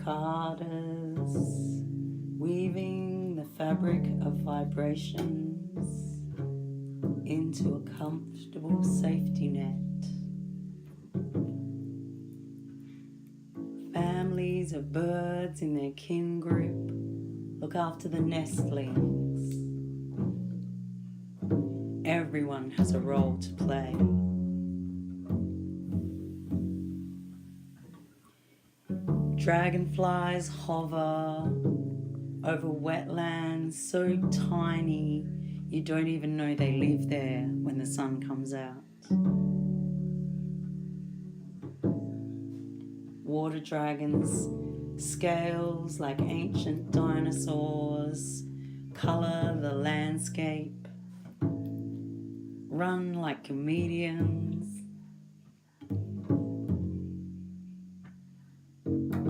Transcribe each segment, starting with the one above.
cicadas, weaving the fabric of vibrations into a comfortable safety net. Families of birds in their kin group look after the nestlings. Everyone has a role to play. Dragonflies hover over wetlands so tiny you don't even know they live there when the sun comes out. Water dragons, scales like ancient dinosaurs, colour the landscape, run like comedians.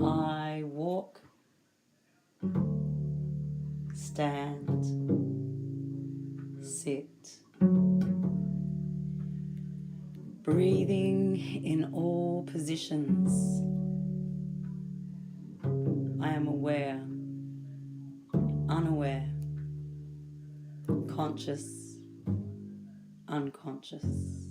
I walk, stand, sit, breathing in all positions. I am aware, unaware, conscious, unconscious.